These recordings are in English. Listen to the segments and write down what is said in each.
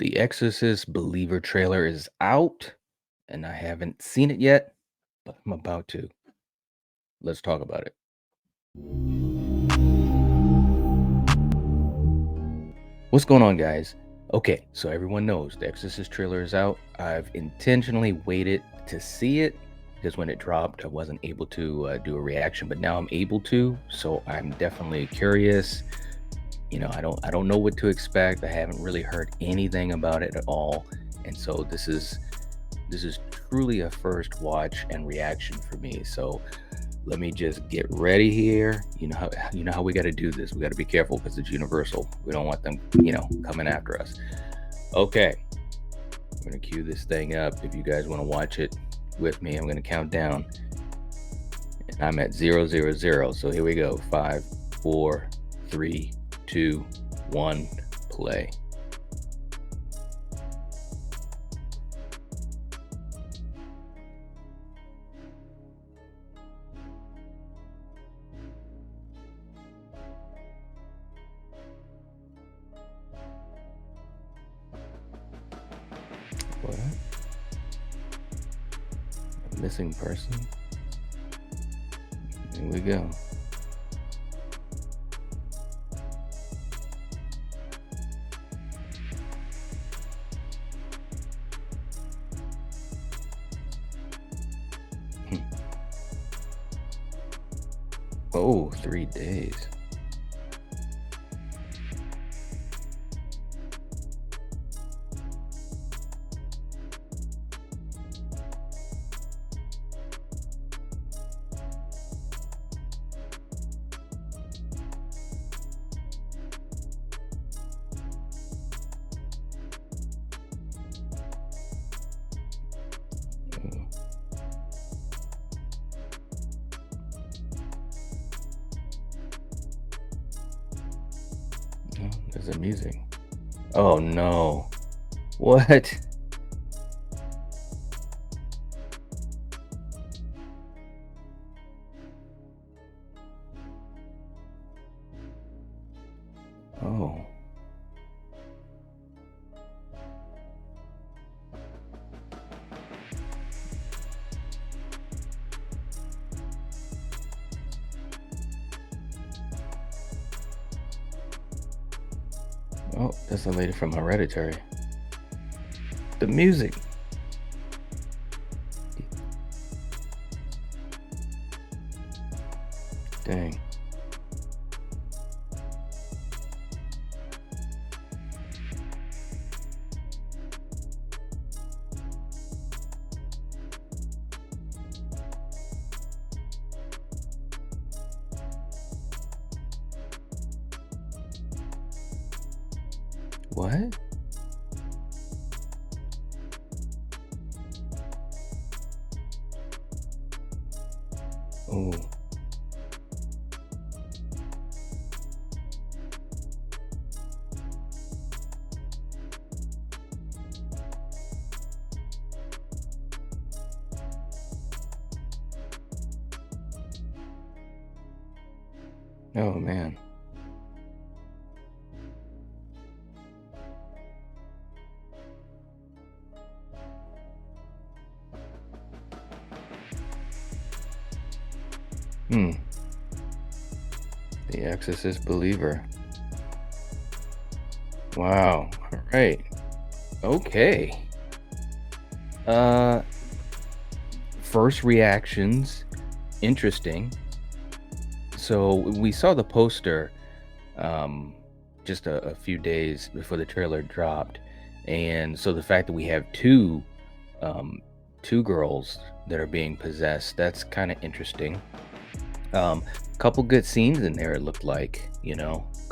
The Exorcist Believer trailer is out, and I haven't seen it yet, but I'm about to. Let's talk about it. What's going on, guys? Okay, so everyone knows the Exorcist trailer is out. I've intentionally waited to see it because when it dropped, I wasn't able to do a reaction, but now I'm able to. So I'm definitely curious. I don't know what to expect. I haven't really heard anything about it at all, and so this is truly a first watch and reaction for me. So let me just get ready here. You know how we got to do this. We got to be careful because it's universal. We don't want them, coming after us. Okay, I'm gonna cue this thing up. If you guys want to watch it with me, I'm gonna count down, and I'm at 000. So here we go. 5, 4, 3, 2, 1. Play. What? A missing person? Here we go. Hmm. Oh, 3 days. Oh, oh, there's the music. Oh no. What? Oh. Oh, that's the lady from Hereditary. The music. Dang. What? Oh. Oh man. Hmm. The Exorcist Believer. Wow. All right. Okay. Uh First reactions. Interesting. So we saw the poster um just a few days before the trailer dropped. And so the fact that we have um two girls that are being possessed, that's kind of interesting. Um, Couple good scenes in there, it looked like,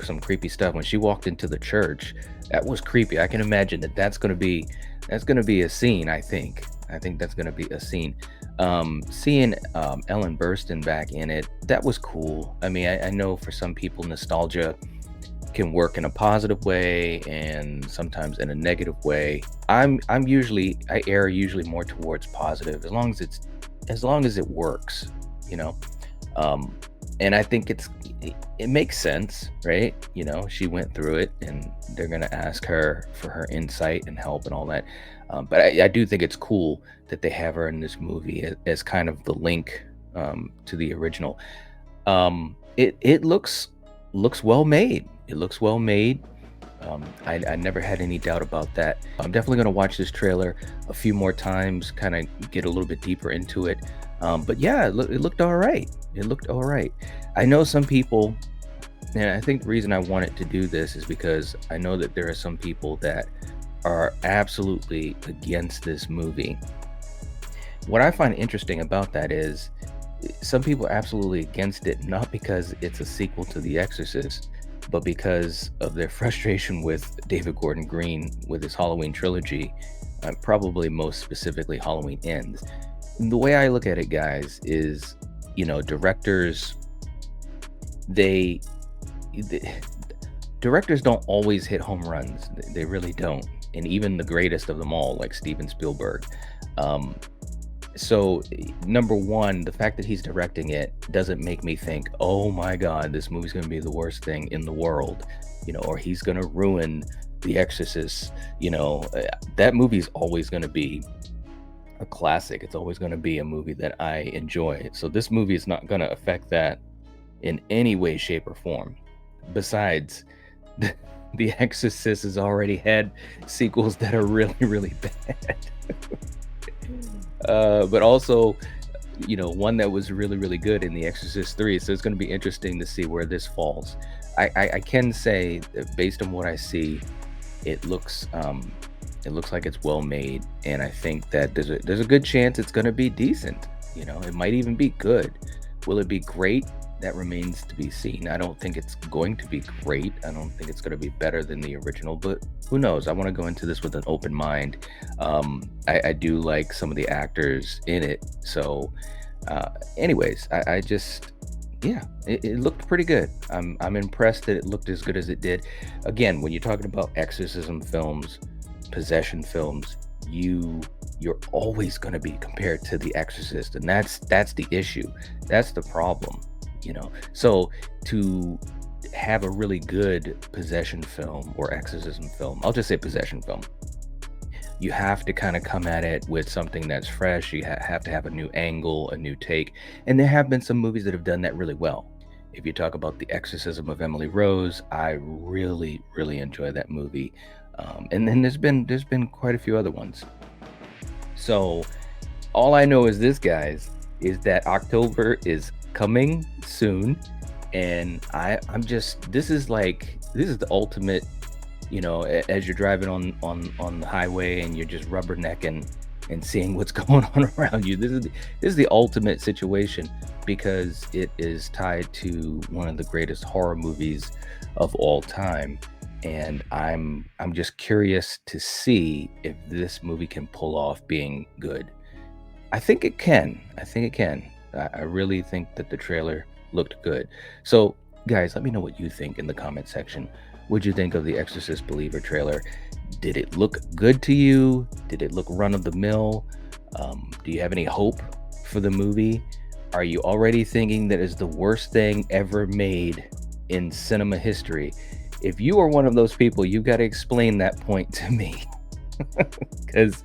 some creepy stuff. When she walked into the church, that was creepy. I can imagine that's gonna be a scene, I think. I think that's gonna be a scene. Seeing Ellen Burstyn back in it, that was cool. I mean, I know for some people nostalgia can work in a positive way and sometimes in a negative way. I err usually more towards positive as long as it works, you know. Um, And I think it makes sense, right? You know, she went through it, and they're gonna ask her for her insight and help and all that. But I do think it's cool that they have her in this movie as kind of the link to the original. It looks well made. It looks well made. I never had any doubt about that. I'm definitely going to watch this trailer a few more times, kind of get a little bit deeper into it. But yeah, it looked all right. It looked all right. I know some people, and I think the reason I wanted to do this is because I know that there are some people that are absolutely against this movie. What I find interesting about that is some people are absolutely against it, not because it's a sequel to The Exorcist, but because of their frustration with David Gordon Green with his Halloween trilogy, probably most specifically Halloween Ends. The way I look at it, guys, is, you know, they, they directors don't always hit home runs. They really don't. And even the greatest of them all, like Steven Spielberg. Um, so number one, the fact that he's directing it doesn't make me think, oh my God, this movie's going to be the worst thing in the world, you know, or he's going to ruin The Exorcist. You know, that movie's always going to be a classic. It's always going to be a movie that I enjoy. So this movie is not going to affect that in any way, shape, or form. Besides, The Exorcist has already had sequels that are really, really bad. But also, you know, one that was really, really good in The Exorcist 3. So it's going to be interesting to see where this falls. I can say that based on what I see, it looks like it's well made, and I think that there's a good chance it's going to be decent. You know, it might even be good. Will it be great? That remains to be seen. I don't think it's going to be great. I don't think it's going to be better than the original, but who knows? I want to go into this with an open mind. I do like some of the actors in it. So, anyways, I just, yeah, it looked pretty good. I'm impressed that it looked as good as it did. Again, when you're talking about exorcism films, possession films, you're always going to be compared to The Exorcist, and that's the issue. That's the problem. You know, so to have a really good possession film or exorcism film, I'll just say possession film, you have to kind of come at it with something that's fresh. You have to have a new angle, a new take. And there have been some movies that have done that really well. If you talk about The Exorcism of Emily Rose, I really, really enjoy that movie. And then there's been quite a few other ones. So all I know is this, guys, is that October is coming soon, and I'm just, this is the ultimate, you know, as you're driving on the highway and you're just rubbernecking and seeing what's going on around you. This is the ultimate situation, because it is tied to one of the greatest horror movies of all time, and I'm just curious to see if this movie can pull off being good. I think it can. I really think that the trailer looked good. So, guys, let me know what you think in the comment section. What'd you think of the Exorcist Believer trailer? Did it look good to you? Did it look run of the mill? Do you have any hope for the movie? Are you already thinking that it's the worst thing ever made in cinema history? If you are one of those people, you've got to explain that point to me. Because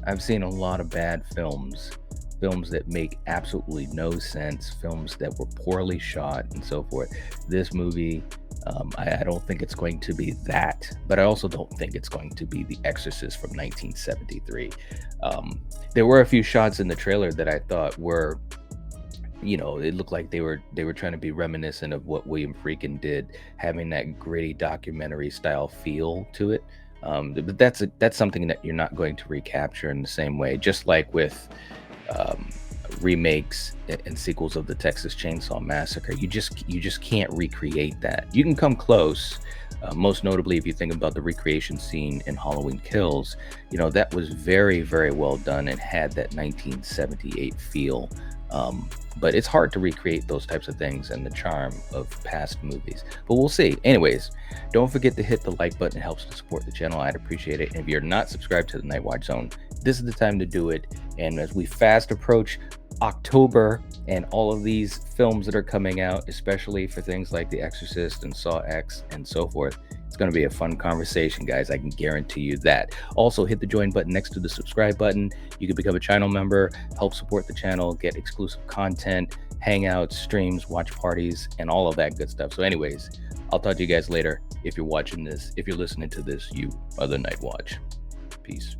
I've seen a lot of bad films that make absolutely no sense, films that were poorly shot and so forth. This movie, I don't think it's going to be that, but I also don't think it's going to be The Exorcist from 1973. There were a few shots in the trailer that I thought were, you know, it looked like they were trying to be reminiscent of what William Friedkin did, having that gritty documentary style feel to it. But that's something that you're not going to recapture in the same way, just like with remakes and sequels of the Texas Chainsaw Massacre. You just can't recreate that. You can come close. Most notably, if you think about the recreation scene in Halloween Kills, you know, that was very, very well done and had that 1978 feel. But it's hard to recreate those types of things and the charm of past movies. But we'll see. Anyways, don't forget to hit the like button. It helps to support the channel. I'd appreciate it. And if you're not subscribed to the Night Watch Zone, this is the time to do it. And as we fast approach October and all of these films that are coming out, especially for things like The Exorcist and Saw X and so forth, it's going to be a fun conversation, guys. I can guarantee you that. Also, hit the join button next to the subscribe button. You can become a channel member, help support the channel, get exclusive content, hangouts, streams, watch parties, and all of that good stuff. So anyways, I'll talk to you guys later. If you're watching this, if you're listening to this, you are the Night Watch. Peace.